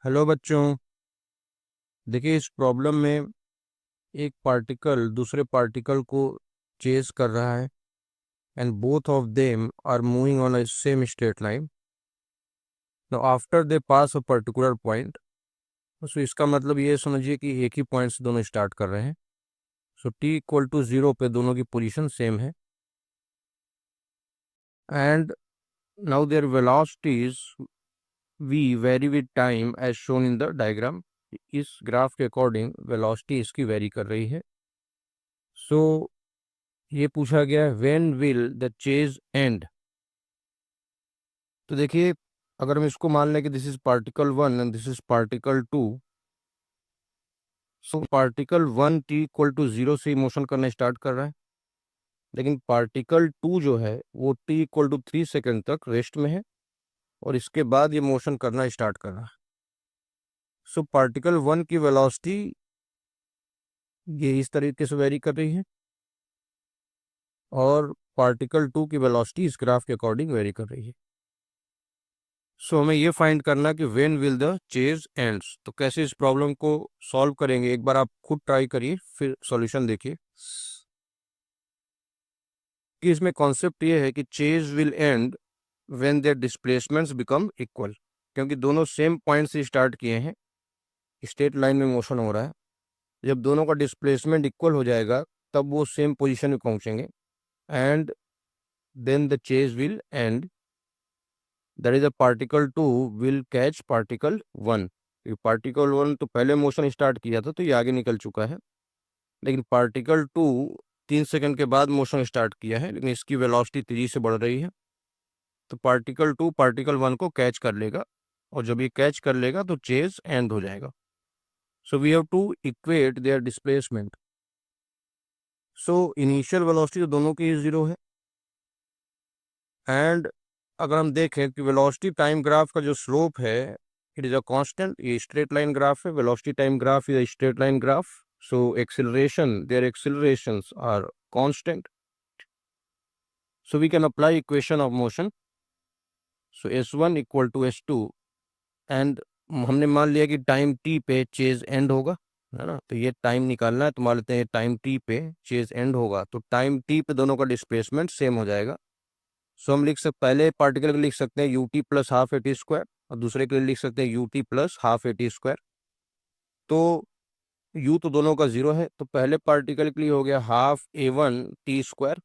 Hello बच्चों। देखिए, इस प्रॉब्लम में एक पार्टिकल दूसरे पार्टिकल को चेज कर रहा है and both of them are moving on a same straight line. Now after they pass a particular point, so इसका मतलब ये समझिए कि एक ही पॉइंट से दोनों स्टार्ट कर रहे हैं। सो टी इक्वल टू 0 पे दोनों की पोजीशन सेम है and now their velocities v vary with time as shown in the diagram. इस ग्राफ के अकॉर्डिंग वेलोसिटी इसकी वेरी कर रही है। सो ये पूछा गया है when will the chase end. तो देखिए, अगर हम इसको मान लें कि this is particle 1 and this is particle 2, so particle 1 T equal to 0 से मोशन करना स्टार्ट कर रहा है, लेकिन पार्टिकल 2 जो है वो टी इक्वल टू 3 सेकेंड तक रेस्ट में है और इसके बाद ये मोशन करना स्टार्ट कर रहा है। सो पार्टिकल 1 की वेलोसिटी ये इस तरीके से वेरी कर रही है और पार्टिकल 2 की वेलोसिटी इस ग्राफ के अकॉर्डिंग वेरी कर रही है। सो हमें ये फाइंड करना कि when will the chase ends. तो कैसे इस प्रॉब्लम को सॉल्व करेंगे, एक बार आप खुद ट्राई करिए फिर सॉल्यूशन देखिए। कि इसमें कॉन्सेप्ट ये है कि chase will end when their displacements become equal, क्योंकि दोनों सेम पॉइंट से स्टार्ट किए हैं, स्ट्रेट लाइन में मोशन हो रहा है। जब दोनों का डिस्प्लेसमेंट इक्वल हो जाएगा तब वो सेम पोजीशन में पहुंचेंगे and then the chase will end, that is a particle 2 will catch particle 1। Particle 1 तो पहले मोशन स्टार्ट किया था तो ये आगे निकल चुका है, लेकिन पार्टिकल 2 3 सेकंड के बाद मोशन स्टार्ट किया है, लेकिन इसकी वेलोसिटी तेजी से बढ़ रही है। तो पार्टिकल 2 पार्टिकल 1 को कैच कर लेगा और जब ये कैच कर लेगा तो चेज एंड हो जाएगा। So we have to equate their displacement. So initial velocity तो दोनों की 0 है एंड अगर हम देखें कि वेलोसिटी टाइम ग्राफ का जो स्लोप है इट इज अ कांस्टेंट। ये स्ट्रेट लाइन ग्राफ है, velocity time graph is a straight line graph. So acceleration, there accelerations are constant, so we can apply equation of motion. So s1 equal to s2 and हमने मान लिया कि time t पे chase end होगा, है ना। तो ये टाइम निकालना है, तो मान लेते हैं टाइम t पे चेज एंड होगा तो टाइम t पे दोनों का डिस्प्लेसमेंट सेम हो जाएगा। सो हम लिख सकते, पहले पार्टिकल के लिए लिख सकते हैं you T plus half A T square और दूसरे के लिए लिख सकते हैं you T plus half A T square. तो u तो दोनों का 0 है, तो पहले पार्टिकल के लिए हो गया half A one T square,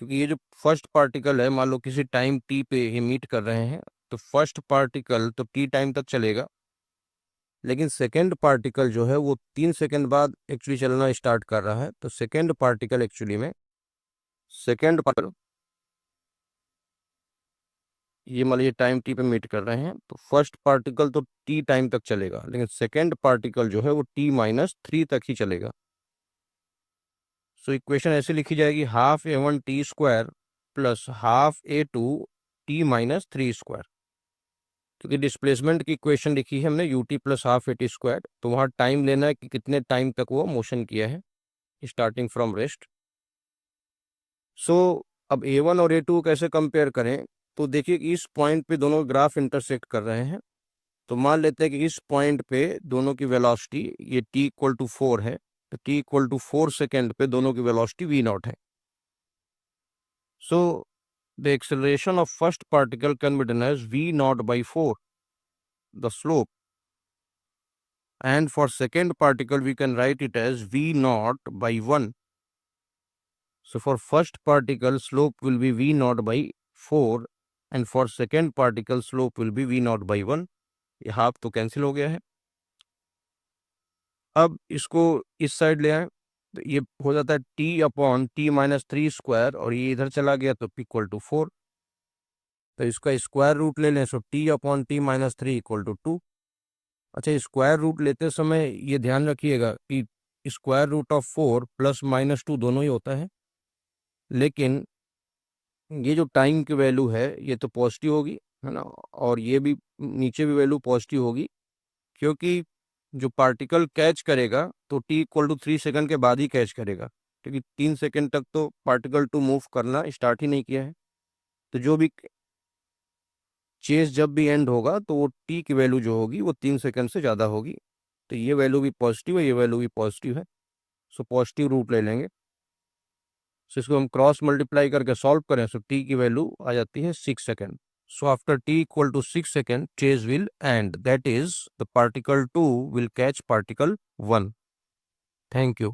क्योंकि ये जो फर्स्ट पार्टिकल है मान लो किसी टाइम टी पे ये मीट कर रहे हैं तो फर्स्ट पार्टिकल तो टी टाइम तक चलेगा, लेकिन सेकेंड पार्टिकल जो है वो 3 सेकेंड बाद एक्चुअली चलना स्टार्ट कर रहा है। तो सेकेंड पार्टिकल एक्चुअली में सेकेंड पार्टिकल ये मान लीजिए टाइम टी पे मीट कर रहे हैं तो फर्स्ट पार्टिकल तो टी टाइम तक चलेगा, लेकिन सेकेंड पार्टिकल जो है वो टी माइनस 3 तक ही चलेगा। सो इक्वेशन ऐसे लिखी जाएगी half A one T square plus half A two T minus 3 square. क्योंकि डिस्प्लेसमेंट की इक्वेशन लिखी है हमने U T plus half A T square, तो वहाँ टाइम लेना है कि कितने टाइम तक वो मोशन किया है स्टार्टिंग फ्रॉम रेस्ट। सो अब ए वन और ए टू कैसे कंपेयर करें, तो देखिए कि इस पॉइंट पे दोनों ग्राफ इंटरसेक्ट कर रहे हैं। तो मान लेते हैं कि इस पॉइंट पे दोनों की वेलोसिटी ये t इक्वल टू 4 है, तो t इक्वल टू 4 सेकेंड पे दोनों की वेलोसिटी v नॉट है। So the acceleration of first particle can be done as v not by 4 the slope, and for second particle we can write it as v naught by 1. So for first particle slope will be v naught by 4 and for second particle slope will be v naught by 1. ये half तो cancel हो गया है। अब इसको इस side ले आए तो ये हो जाता है t upon T minus 3 square और ये इधर चला गया तो इक्वल टू 4। तो इसका स्क्वायर रूट ले लें, so t upon T minus 3 equal to 2। अच्छा, स्क्वायर रूट लेते समय ये ध्यान रखिएगा कि square root of 4 plus minus 2 दोनों ही होता है, लेकिन ये जो टाइम की वैल्यू है ये तो पॉजिटिव होगी, है ना, और ये भी नीचे भी वैल्यू पॉजिटिव होगी, क्योंकि जो पार्टिकल कैच करेगा तो t इक्वल टू 3 सेकंड के बाद ही कैच करेगा, क्योंकि 3 सेकंड तक तो पार्टिकल टू मूव करना स्टार्ट ही नहीं किया है। तो जो भी चेस जब भी एंड होगा तो वो टी की वैल्यू जो होगी वो 3 सेकंड से ज़्यादा होगी। तो ये वैल्यू भी पॉजिटिव है, ये वैल्यू भी पॉजिटिव है, सो पॉजिटिव रूट ले लेंगे। सो इसको हम क्रॉस मल्टीप्लाई करके सॉल्व करें, सो टी की वैल्यू आ जाती है 6 second. So after t equal to 6 seconds, chase will end. That is, the particle 2 will catch particle 1. Thank you.